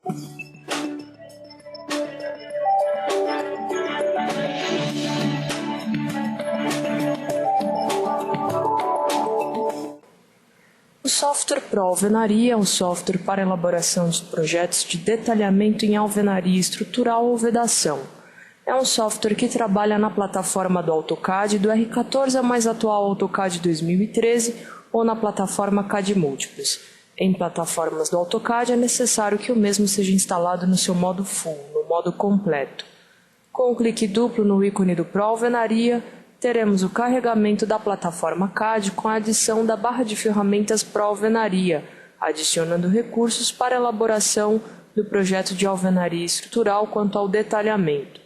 O software Pro-Alvenaria é um software para elaboração de projetos de detalhamento em alvenaria estrutural ou vedação. É um software que trabalha na plataforma do AutoCAD do R14 ao mais atual AutoCAD 2013 ou na plataforma CAD Múltiplos. Em plataformas do AutoCAD é necessário que o mesmo seja instalado no seu modo full, no modo completo. Com um clique duplo no ícone do Pro-Alvenaria, teremos o carregamento da plataforma CAD com a adição da barra de ferramentas Pro-Alvenaria, adicionando recursos para elaboração do projeto de alvenaria estrutural quanto ao detalhamento.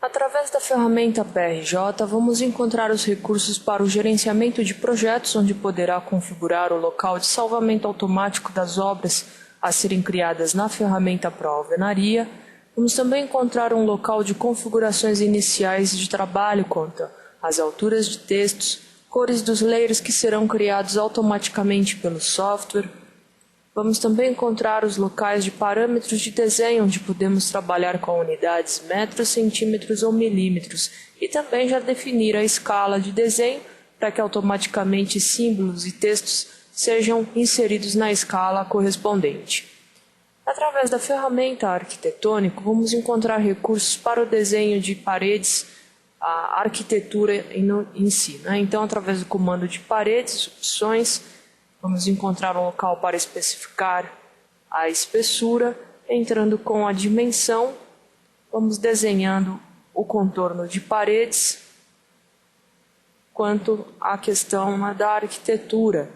Através da ferramenta PRJ, vamos encontrar os recursos para o gerenciamento de projetos, onde poderá configurar o local de salvamento automático das obras a serem criadas na ferramenta Pro-Alvenaria. Vamos também encontrar um local de configurações iniciais de trabalho quanto às alturas de textos, cores dos layers que serão criados automaticamente pelo software. Vamos também encontrar os locais de parâmetros de desenho, onde podemos trabalhar com unidades metros, centímetros ou milímetros, e também já definir a escala de desenho para que automaticamente símbolos e textos sejam inseridos na escala correspondente. Através da ferramenta Arquitetônico, vamos encontrar recursos para o desenho de paredes, a arquitetura em si. Então, através do comando de paredes, opções, vamos encontrar um local para especificar a espessura. Entrando com a dimensão, vamos desenhando o contorno de paredes, quanto à questão da arquitetura.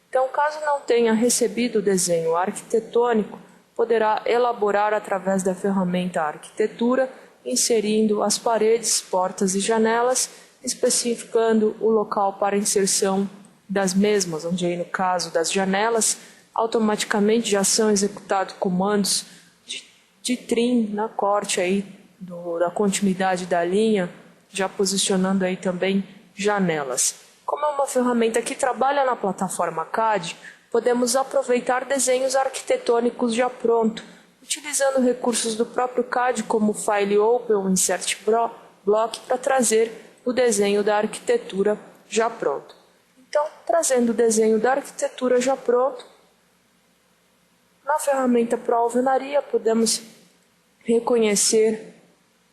Então, caso não tenha recebido o desenho arquitetônico, poderá elaborar através da ferramenta Arquitetura, inserindo as paredes, portas e janelas, especificando o local para inserção das mesmas, onde aí no caso das janelas, automaticamente já são executados comandos de trim na corte aí da continuidade da linha, já posicionando aí também janelas. Como é uma ferramenta que trabalha na plataforma CAD, podemos aproveitar desenhos arquitetônicos já pronto, utilizando recursos do próprio CAD como File Open ou Insert Block para trazer o desenho da arquitetura já pronto. Então, trazendo o desenho da arquitetura já pronto, na ferramenta Pro-Alvenaria podemos reconhecer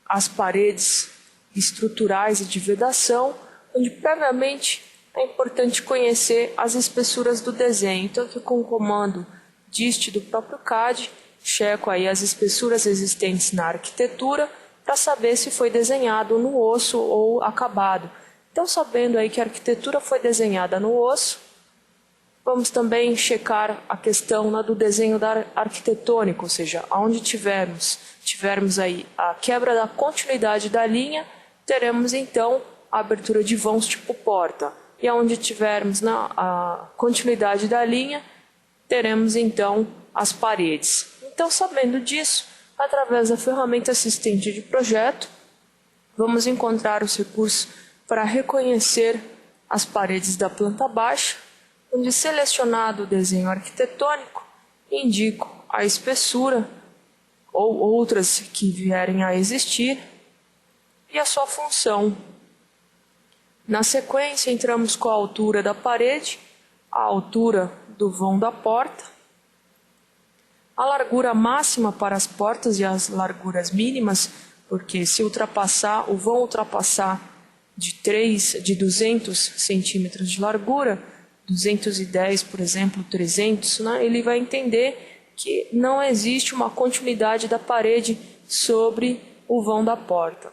as paredes estruturais e de vedação, onde previamente é importante conhecer as espessuras do desenho. Então, aqui com o comando dist do próprio CAD, checo aí as espessuras existentes na arquitetura para saber se foi desenhado no osso ou acabado. Então, sabendo aí que a arquitetura foi desenhada no osso, vamos também checar a questão do desenho arquitetônico, ou seja, onde tivermos aí a quebra da continuidade da linha, teremos então a abertura de vãos tipo porta. E onde tivermos a continuidade da linha, teremos então as paredes. Então, sabendo disso, através da ferramenta assistente de projeto, vamos encontrar os recursos para reconhecer as paredes da planta baixa, onde selecionado o desenho arquitetônico, indico a espessura ou outras que vierem a existir e a sua função. Na sequência, entramos com a altura da parede, a altura do vão da porta, a largura máxima para as portas e as larguras mínimas, porque se o vão ultrapassar de 200 centímetros de largura, 210, por exemplo, 300, ele vai entender que não existe uma continuidade da parede sobre o vão da porta.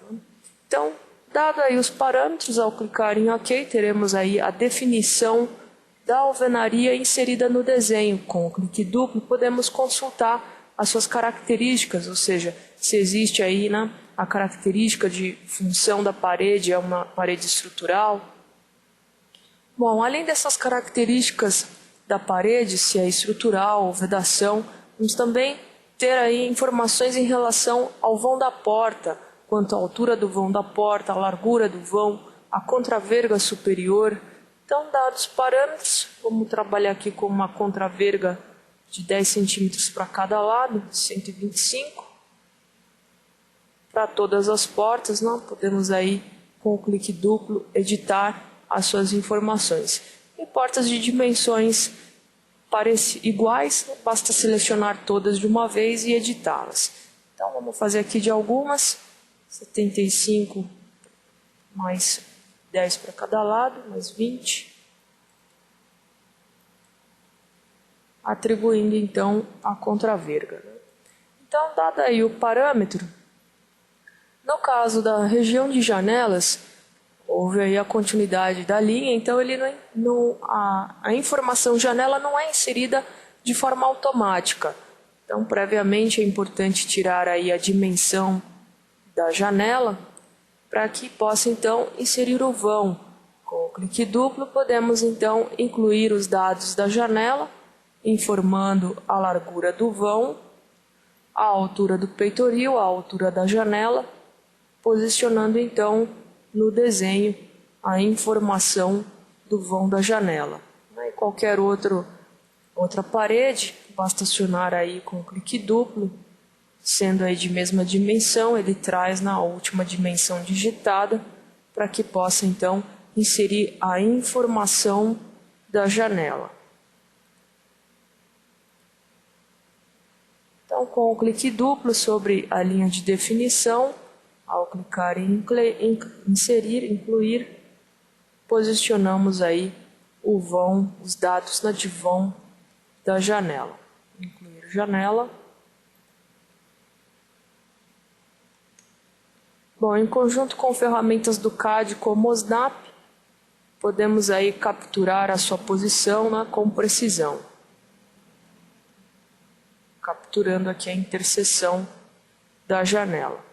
Então, dado aí os parâmetros, ao clicar em OK, teremos aí a definição da alvenaria inserida no desenho. Com o clique duplo, podemos consultar as suas características, ou seja, se existe aí a característica de função da parede, é uma parede estrutural. Bom, além dessas características da parede, se é estrutural ou vedação, vamos também ter aí informações em relação ao vão da porta, quanto à altura do vão da porta, a largura do vão, a contraverga superior. Então, dados os parâmetros, vamos trabalhar aqui com uma contraverga de 10 centímetros para cada lado, 125. Para todas as portas, podemos aí, com o clique duplo, editar as suas informações. E portas de dimensões iguais, basta selecionar todas de uma vez e editá-las. Então, vamos fazer aqui de algumas, 75 mais 10 para cada lado, mais 20. Atribuindo, então, a contraverga. Então, dado aí o parâmetro, no caso da região de janelas, houve aí a continuidade da linha, então a informação janela não é inserida de forma automática. Então, previamente é importante tirar aí a dimensão da janela para que possa então inserir o vão. Com o clique duplo podemos então incluir os dados da janela, informando a largura do vão, a altura do peitoril, a altura da janela, posicionando então no desenho a informação do vão da janela. Em qualquer outra parede, basta acionar aí com clique duplo, sendo aí de mesma dimensão, ele traz na última dimensão digitada, para que possa então inserir a informação da janela. Então, com o clique duplo sobre a linha de definição, ao clicar em inserir, incluir, posicionamos aí o vão, os dados de vão da janela. Incluir janela. Bom, em conjunto com ferramentas do CAD como o Snap, podemos aí capturar a sua posição com precisão. Capturando aqui a interseção da janela.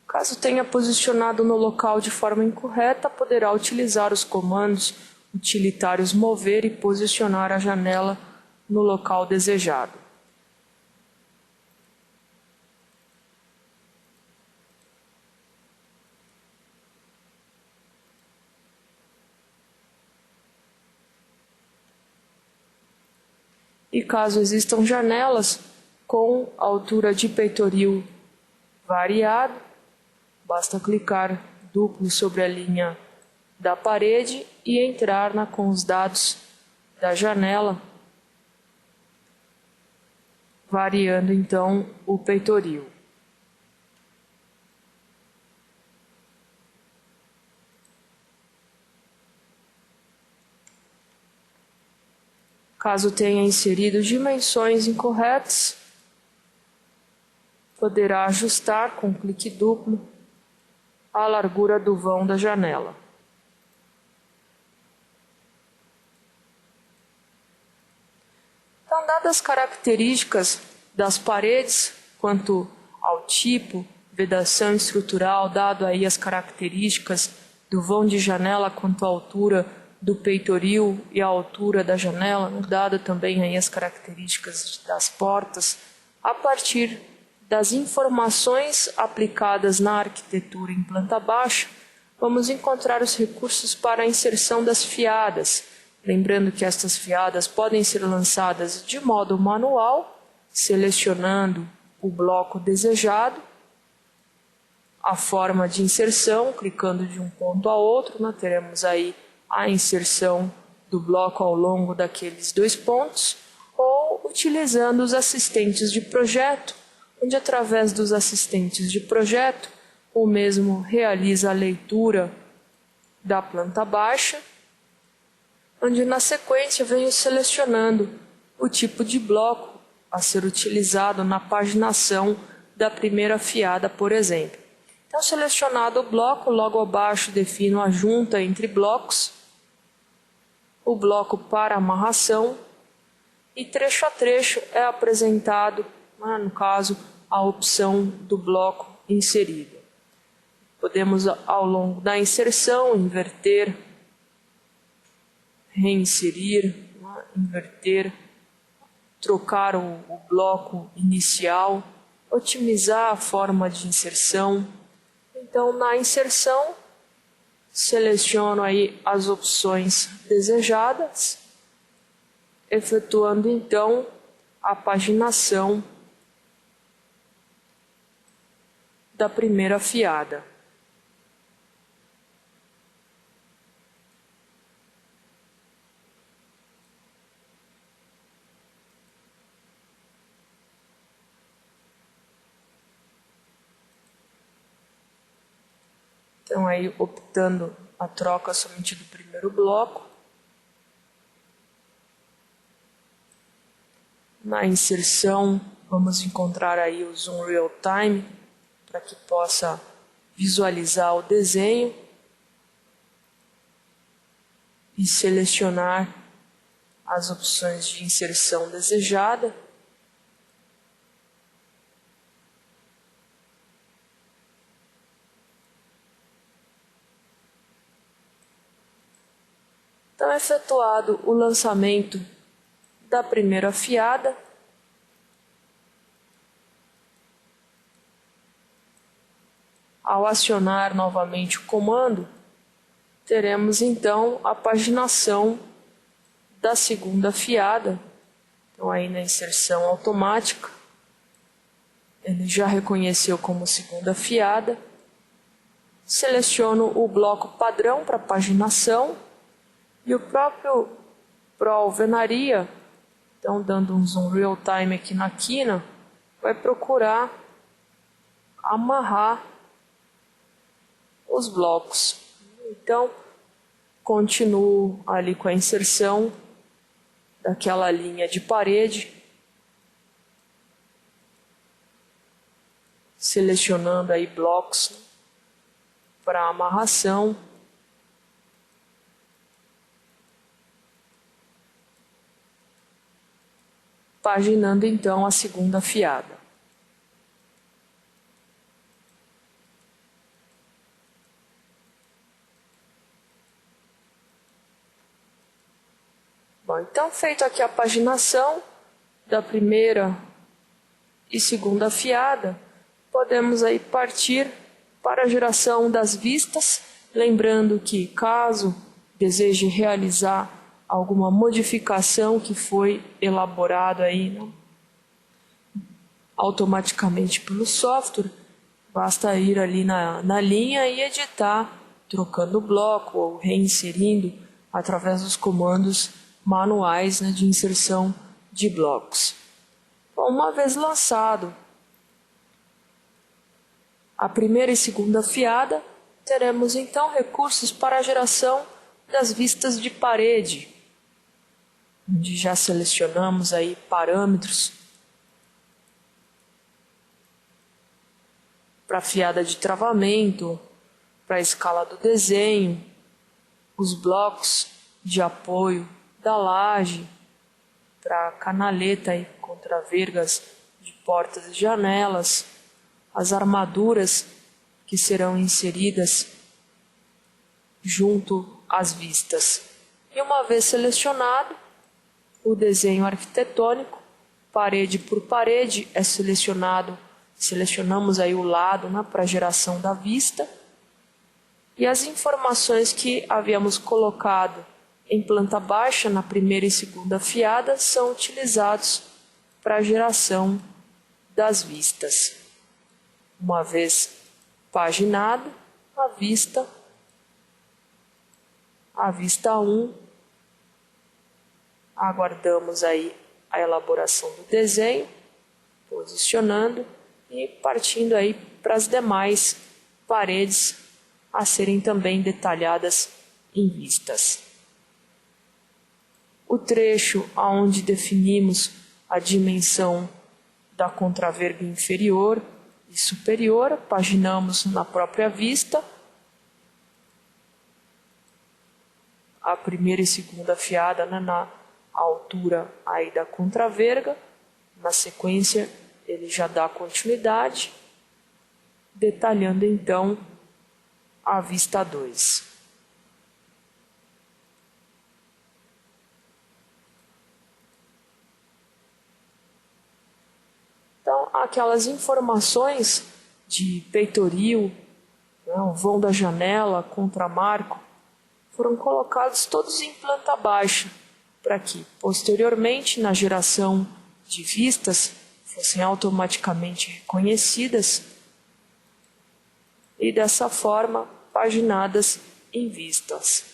Caso tenha posicionado no local de forma incorreta, poderá utilizar os comandos utilitários mover e posicionar a janela no local desejado. E caso existam janelas com altura de peitoril variado, basta clicar duplo sobre a linha da parede e entrar com os dados da janela, variando então o peitoril. Caso tenha inserido dimensões incorretas, poderá ajustar com clique duplo a largura do vão da janela. Então, dadas as características das paredes, quanto ao tipo, vedação estrutural, dado aí as características do vão de janela quanto à altura do peitoril e a altura da janela, dado também aí as características das portas, a partir das informações aplicadas na arquitetura em planta baixa, vamos encontrar os recursos para a inserção das fiadas. Lembrando que estas fiadas podem ser lançadas de modo manual, selecionando o bloco desejado, a forma de inserção, clicando de um ponto a outro, teremos aí a inserção do bloco ao longo daqueles dois pontos, ou utilizando os assistentes de projeto, onde através dos assistentes de projeto, o mesmo realiza a leitura da planta baixa, onde na sequência venho selecionando o tipo de bloco a ser utilizado na paginação da primeira fiada, por exemplo. Então, selecionado o bloco, logo abaixo defino a junta entre blocos, o bloco para amarração, e trecho a trecho é apresentado, no caso, a opção do bloco inserido. Podemos, ao longo da inserção, inverter reinserir, inverter, trocar o bloco inicial, otimizar a forma de inserção. Então, na inserção, seleciono aí as opções desejadas, efetuando então a paginação da primeira fiada. Então aí optando a troca somente do primeiro bloco. Na inserção, vamos encontrar aí o Zoom Real Time, para que possa visualizar o desenho e selecionar as opções de inserção desejada. Então, efetuado o lançamento da primeira fiada, ao acionar novamente o comando, teremos então a paginação da segunda fiada. Então aí na inserção automática, ele já reconheceu como segunda fiada. Seleciono o bloco padrão para paginação e o próprio Pro Alvenaria, então dando um zoom real time aqui na quina, vai procurar amarrar os blocos. Então, continuo ali com a inserção daquela linha de parede, selecionando aí blocos para amarração. Paginando então a segunda fiada. Bom, então feito aqui a paginação da primeira e segunda fiada, podemos aí partir para a geração das vistas, lembrando que caso deseje realizar alguma modificação que foi elaborado aí, né, automaticamente pelo software, basta ir ali na linha e editar, trocando o bloco ou reinserindo através dos comandos manuais, né, de inserção de blocos. Bom, uma vez lançado a primeira e segunda fiada, teremos então recursos para a geração das vistas de parede, onde já selecionamos aí parâmetros para a fiada de travamento, para a escala do desenho, os blocos de apoio da laje, para a canaleta e contravergas de portas e janelas, as armaduras que serão inseridas junto às vistas. E uma vez selecionado o desenho arquitetônico, parede por parede, selecionamos aí o lado, né, para a geração da vista, e as informações que havíamos colocado em planta baixa na primeira e segunda fiada são utilizados para a geração das vistas. Uma vez paginado, a vista 1, aguardamos aí a elaboração do desenho, posicionando e partindo aí para as demais paredes a serem também detalhadas em vistas. O trecho onde definimos a dimensão da contraverga inferior e superior, paginamos na própria vista. A primeira e segunda fiada, né, na altura aí da contraverga. Na sequência, ele já dá continuidade, detalhando então a vista 2. Então, aquelas informações de peitoril, né, o vão da janela, contramarco, foram colocados todos em planta baixa, para que, posteriormente, na geração de vistas, fossem automaticamente reconhecidas e, dessa forma, paginadas em vistas.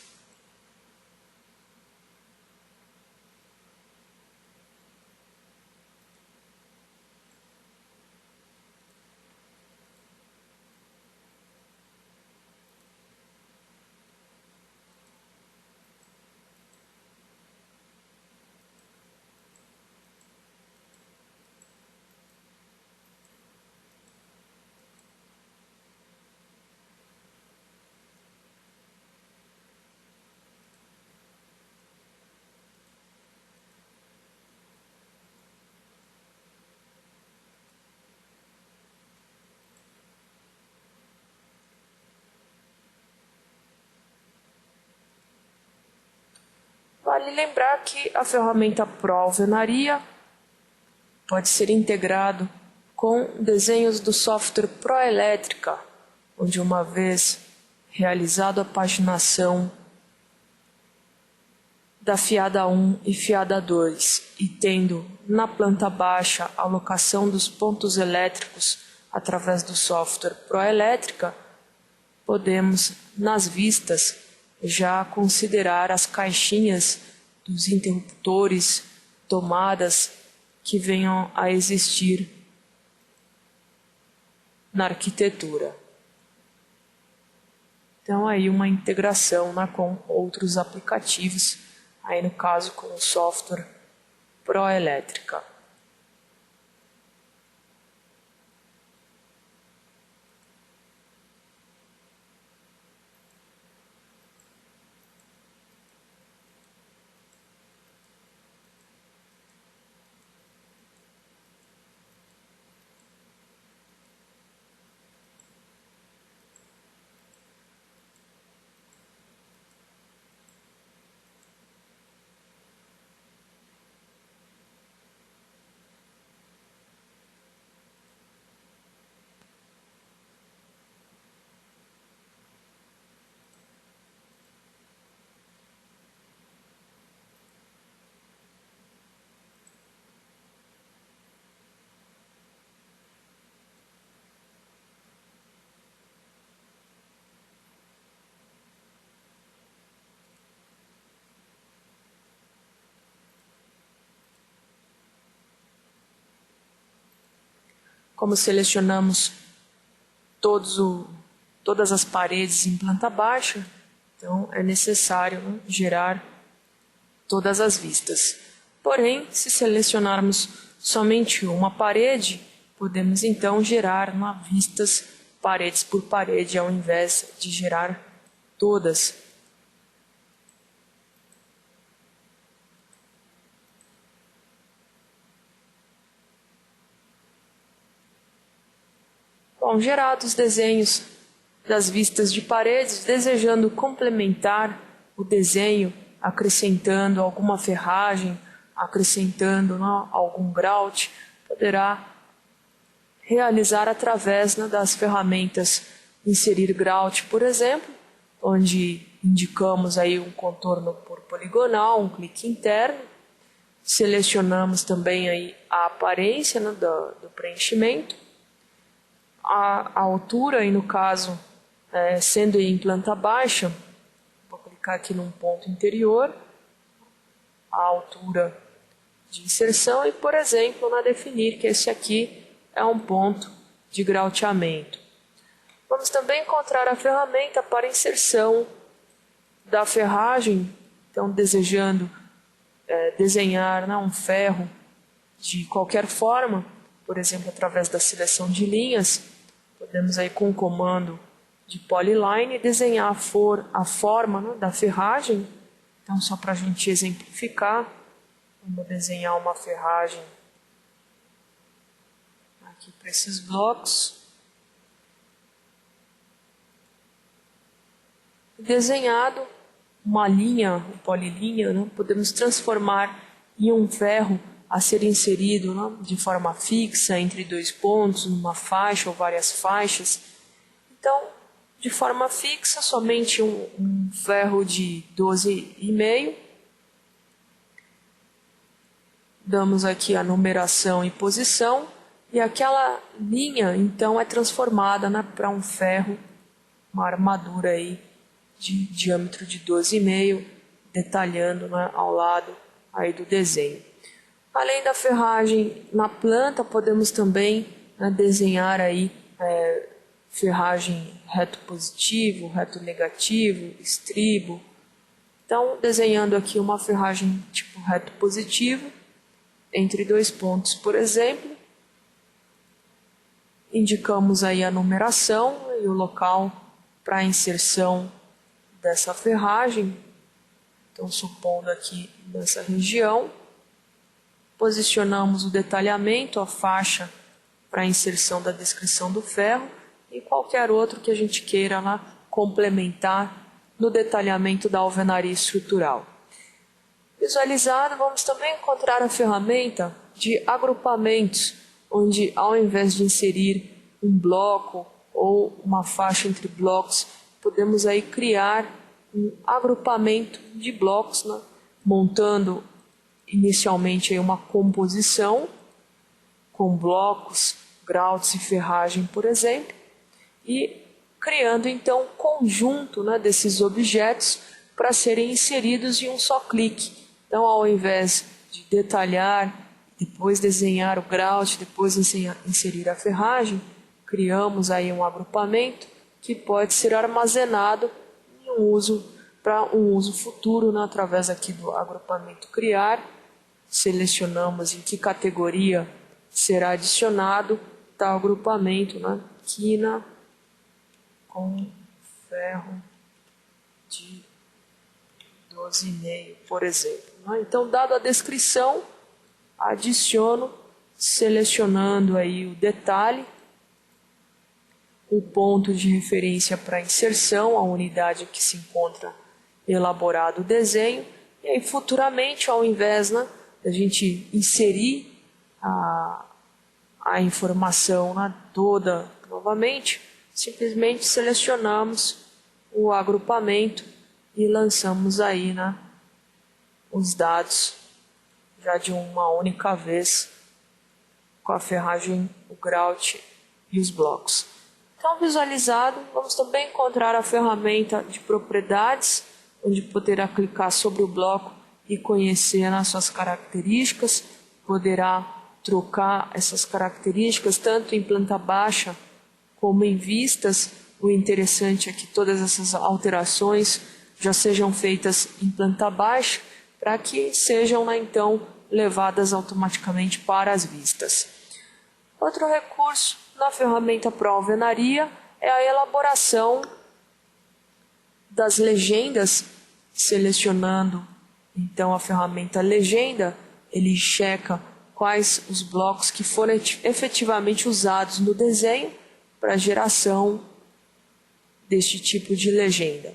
Vale lembrar que a ferramenta Pro-Alvenaria pode ser integrado com desenhos do software Proelétrica, onde, uma vez realizado a paginação da fiada 1 e fiada 2 e tendo na planta baixa a alocação dos pontos elétricos através do software Proelétrica, podemos, nas vistas, já considerar as caixinhas dos interruptores, tomadas que venham a existir na arquitetura. Então, aí uma integração, né, com outros aplicativos, aí no caso com o software Proelétrica. Como selecionamos todas as paredes em planta baixa, então é necessário, né, gerar todas as vistas. Porém, se selecionarmos somente uma parede, podemos então gerar vistas paredes por parede, ao invés de gerar todas. Bom, gerados os desenhos das vistas de paredes, desejando complementar o desenho, acrescentando alguma ferragem, acrescentando algum grout, poderá realizar através das ferramentas Inserir Grout, por exemplo, onde indicamos aí um contorno por poligonal, um clique interno, selecionamos também aí a aparência, né, do preenchimento, a altura, aí no caso, sendo em planta baixa, vou clicar aqui num ponto interior, a altura de inserção e, por exemplo, definir que esse aqui é um ponto de grauteamento. Vamos também encontrar a ferramenta para inserção da ferragem, então desejando desenhar um ferro de qualquer forma, por exemplo, através da seleção de linhas, podemos aí com o comando de Polyline desenhar a forma da ferragem. Então, só para a gente exemplificar, vamos desenhar uma ferragem aqui para esses blocos. Desenhado uma linha, uma polilinha, podemos transformar em um ferro a ser inserido, né, de forma fixa entre 2 pontos, numa faixa ou várias faixas. Então, de forma fixa, somente um ferro de 12,5. Damos aqui a numeração e posição, e aquela linha, então, é transformada, né, para um ferro, uma armadura aí de diâmetro de 12,5, detalhando, né, ao lado aí do desenho. Além da ferragem na planta, podemos também, né, desenhar aí ferragem reto positivo, reto negativo, estribo. Então, desenhando aqui uma ferragem tipo reto positivo, entre 2 pontos, por exemplo, indicamos aí a numeração e o local para a inserção dessa ferragem. Então, supondo aqui nessa região, posicionamos o detalhamento, a faixa para a inserção da descrição do ferro e qualquer outro que a gente queira lá complementar no detalhamento da alvenaria estrutural. Visualizado, vamos também encontrar a ferramenta de agrupamentos, onde ao invés de inserir um bloco ou uma faixa entre blocos, podemos aí criar um agrupamento de blocos, né, montando inicialmente aí uma composição com blocos, grauts e ferragem, por exemplo, e criando então um conjunto, né, desses objetos para serem inseridos em um só clique. Então, ao invés de detalhar, depois desenhar o grout, depois inserir a ferragem, criamos aí um agrupamento que pode ser armazenado para um uso futuro, né, através aqui do agrupamento criar. Selecionamos em que categoria será adicionado tal agrupamento, né, quina com ferro de 12,5, por exemplo. Então, dada a descrição, adiciono, selecionando aí o detalhe, o ponto de referência para inserção, a unidade que se encontra elaborado o desenho, e aí futuramente, ao invés, né, da gente inserir a informação, né, toda novamente, simplesmente selecionamos o agrupamento e lançamos aí, né, os dados já de uma única vez com a ferragem, o grout e os blocos. Então, visualizado, vamos também encontrar a ferramenta de propriedades, onde poderá clicar sobre o bloco e conhecer as suas características, poderá trocar essas características tanto em planta baixa como em vistas. O interessante é que todas essas alterações já sejam feitas em planta baixa, para que sejam, né, então, levadas automaticamente para as vistas. Outro recurso na ferramenta para alvenaria é a elaboração das legendas, selecionando então a ferramenta legenda, ele checa quais os blocos que foram efetivamente usados no desenho para a geração deste tipo de legenda.